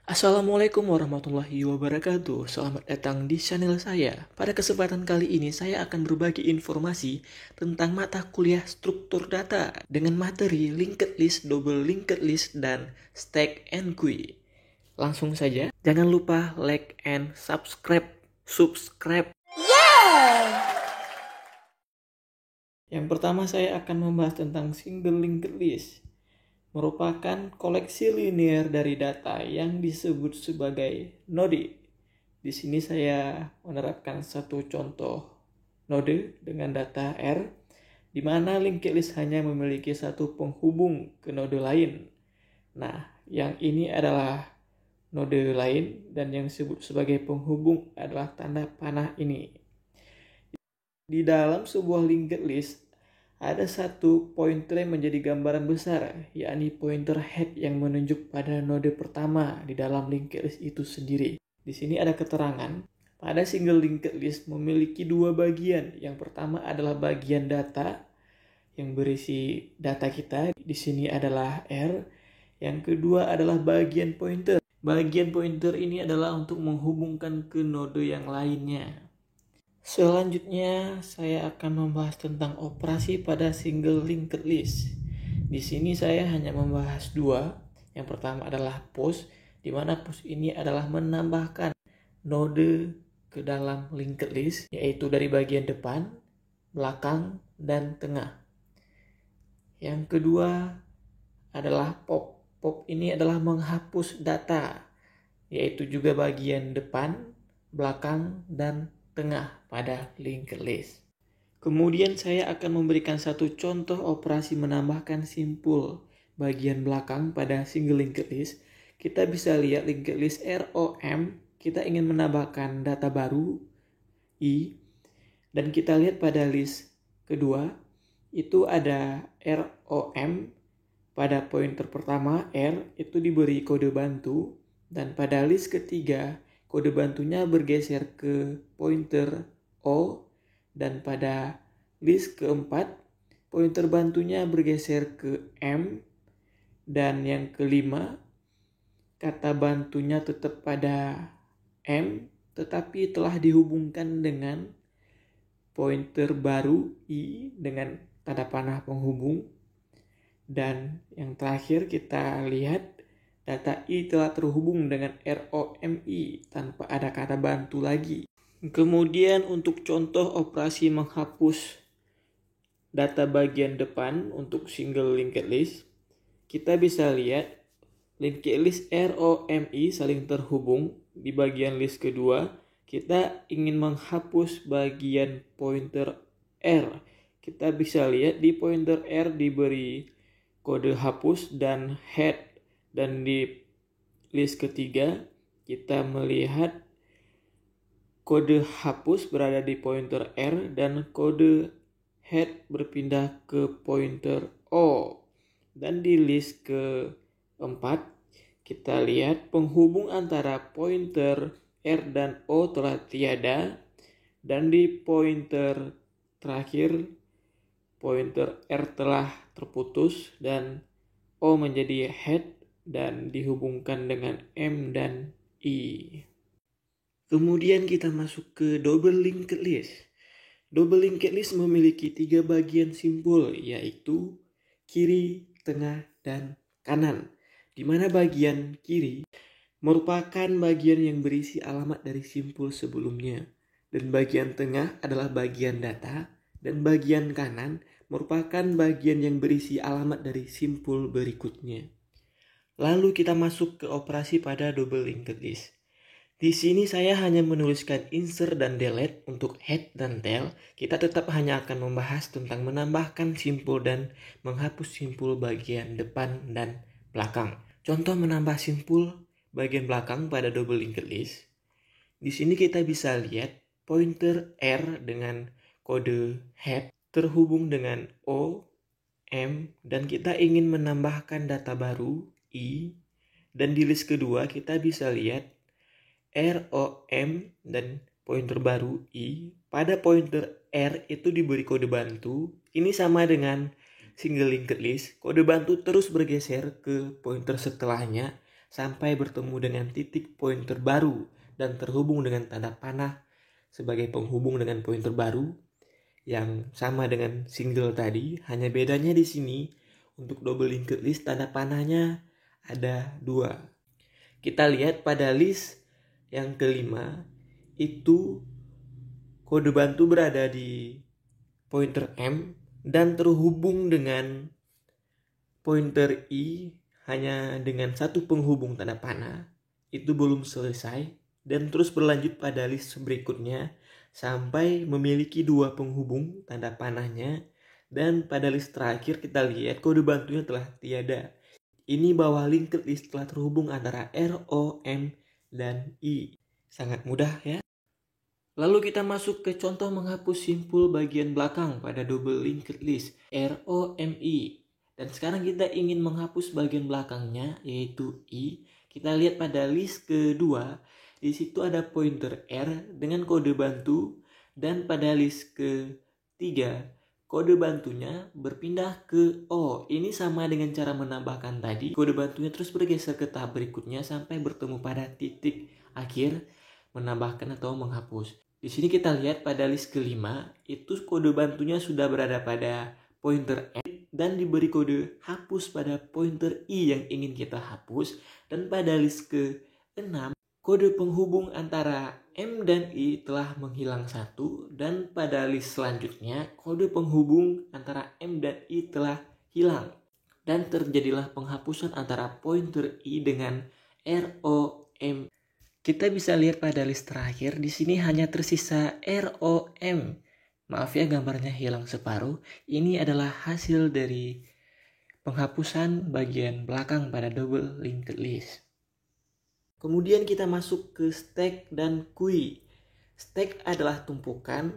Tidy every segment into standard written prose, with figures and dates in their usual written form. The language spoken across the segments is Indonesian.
Assalamualaikum warahmatullahi wabarakatuh. Selamat datang di channel saya. Pada kesempatan kali ini saya akan berbagi informasi tentang mata kuliah struktur data dengan materi linked list, double linked list, dan stack and queue. Langsung saja, jangan lupa like and subscribe. Yang pertama saya akan membahas tentang single linked list. Merupakan koleksi linear dari data yang disebut sebagai node. Di sini saya menerapkan satu contoh node dengan data R, di mana linked list hanya memiliki satu penghubung ke node lain. Nah, yang ini adalah node lain dan yang disebut sebagai penghubung adalah tanda panah ini. Di dalam sebuah linked list ada satu pointer yang menjadi gambaran besar, yakni pointer head yang menunjuk pada node pertama di dalam linked list itu sendiri. Di sini ada keterangan, pada single linked list memiliki dua bagian. Yang pertama adalah bagian data yang berisi data kita, di sini adalah R. Yang kedua adalah bagian pointer. Bagian pointer ini adalah untuk menghubungkan ke node yang lainnya. Selanjutnya, saya akan membahas tentang operasi pada single linked list. Di sini saya hanya membahas dua. Yang pertama adalah post, di mana post ini adalah menambahkan node ke dalam linked list, yaitu dari bagian depan, belakang, dan tengah. Yang kedua adalah pop. Pop ini adalah menghapus data, yaitu juga bagian depan, belakang, dan tengah pada linked list. Kemudian saya akan memberikan satu contoh operasi menambahkan simpul bagian belakang pada single linked list. Kita bisa lihat linked list ROM, kita ingin menambahkan data baru I, dan kita lihat pada list kedua itu ada ROM, pada pointer pertama R itu diberi kode bantu, dan pada list ketiga kode bantunya bergeser ke pointer O, dan pada list keempat pointer bantunya bergeser ke M, dan yang kelima kata bantunya tetap pada M tetapi telah dihubungkan dengan pointer baru I dengan tanda panah penghubung. Dan yang terakhir kita lihat data I telah terhubung dengan ROMI tanpa ada kata bantu lagi. Kemudian untuk contoh operasi menghapus data bagian depan untuk single linked list, kita bisa lihat linked list ROMI saling terhubung. Di bagian list kedua, kita ingin menghapus bagian pointer R. Kita bisa lihat di pointer R diberi kode hapus dan head. Dan di list ketiga, kita melihat kode hapus berada di pointer R dan kode head berpindah ke pointer O. Dan di list keempat, kita lihat penghubung antara pointer R dan O telah tiada. Dan di pointer terakhir, pointer R telah terputus dan O menjadi head dan dihubungkan dengan M dan I. Kemudian kita masuk ke double linked list. Double linked list memiliki 3 bagian simpul, yaitu kiri, tengah, dan kanan. Di mana bagian kiri merupakan bagian yang berisi alamat dari simpul sebelumnya. Dan bagian tengah adalah bagian data. Dan bagian kanan merupakan bagian yang berisi alamat dari simpul berikutnya. Lalu kita masuk ke operasi pada double linked list. Di sini saya hanya menuliskan insert dan delete untuk head dan tail. Kita tetap hanya akan membahas tentang menambahkan simpul dan menghapus simpul bagian depan dan belakang. Contoh menambah simpul bagian belakang pada double linked list. Di sini kita bisa lihat pointer R dengan kode head terhubung dengan O, M, dan kita ingin menambahkan data baru I. Dan di list kedua kita bisa lihat ROM dan pointer baru I. Pada pointer R itu diberi kode bantu. Ini sama dengan single linked list. Kode bantu terus bergeser ke pointer setelahnya sampai bertemu dengan titik pointer baru dan terhubung dengan tanda panah sebagai penghubung dengan pointer baru yang sama dengan single tadi. Hanya bedanya di sini untuk double linked list tanda panahnya ada 2. Kita lihat pada list yang kelima itu kode bantu berada di pointer M dan terhubung dengan pointer I hanya dengan satu penghubung tanda panah. Itu belum selesai dan terus berlanjut pada list berikutnya sampai memiliki 2 penghubung tanda panahnya. Dan pada list terakhir kita lihat kode bantunya telah tiada. Ini bawah linked list telah terhubung antara R, O, M, dan I. Sangat mudah ya. Lalu kita masuk ke contoh menghapus simpul bagian belakang pada double linked list ROMI. Dan sekarang kita ingin menghapus bagian belakangnya yaitu I. Kita lihat pada list kedua, di situ ada pointer R dengan kode bantu, dan pada list ketiga kode bantunya berpindah ke O. Ini sama dengan cara menambahkan tadi. Kode bantunya terus bergeser ke tahap berikutnya sampai bertemu pada titik akhir menambahkan atau menghapus. Di sini kita lihat pada list kelima, itu kode bantunya sudah berada pada pointer M dan diberi kode hapus pada pointer I yang ingin kita hapus. Dan pada list ke-6, kode penghubung antara M dan I telah menghilang satu. Dan pada list selanjutnya, kode penghubung antara M dan I telah hilang. Dan terjadilah penghapusan antara pointer I dengan ROM. Kita bisa lihat pada list terakhir, di sini hanya tersisa ROM. Maaf ya, gambarnya hilang separuh. Ini adalah hasil dari penghapusan bagian belakang pada double linked list. Kemudian kita masuk ke stack dan queue. Stack adalah tumpukan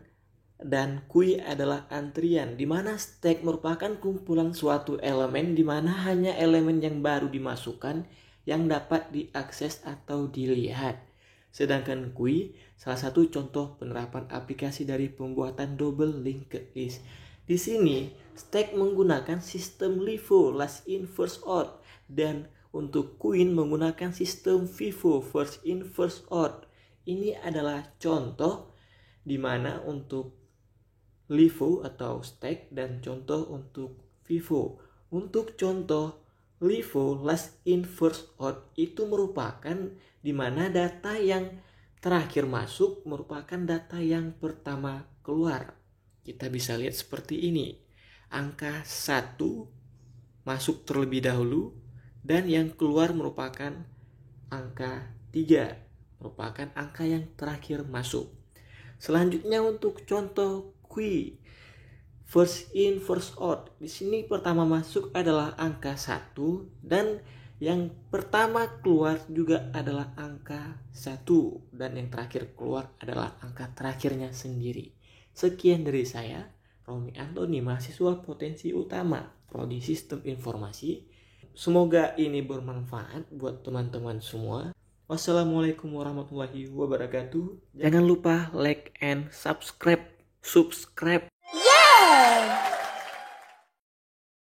dan queue adalah antrian, di mana stack merupakan kumpulan suatu elemen di mana hanya elemen yang baru dimasukkan yang dapat diakses atau dilihat. Sedangkan queue salah satu contoh penerapan aplikasi dari pembuatan double linked list. Di sini stack menggunakan sistem LIFO, last in first out, dan untuk queue menggunakan sistem FIFO, first in first out. Ini adalah contoh di mana untuk LIFO atau stack dan contoh untuk FIFO. Untuk contoh LIFO, last in first out, itu merupakan di mana data yang terakhir masuk merupakan data yang pertama keluar. Kita bisa lihat seperti ini. Angka 1 masuk terlebih dahulu dan yang keluar merupakan angka 3, merupakan angka yang terakhir masuk. Selanjutnya untuk contoh queue, first in first out. Di sini pertama masuk adalah angka 1 dan yang pertama keluar juga adalah angka 1 dan yang terakhir keluar adalah angka terakhirnya sendiri. Sekian dari saya, Romi Antoni, mahasiswa potensi utama Prodi Sistem Informasi. Semoga ini bermanfaat buat teman-teman semua. Wassalamualaikum warahmatullahi wabarakatuh. Jangan lupa like and subscribe.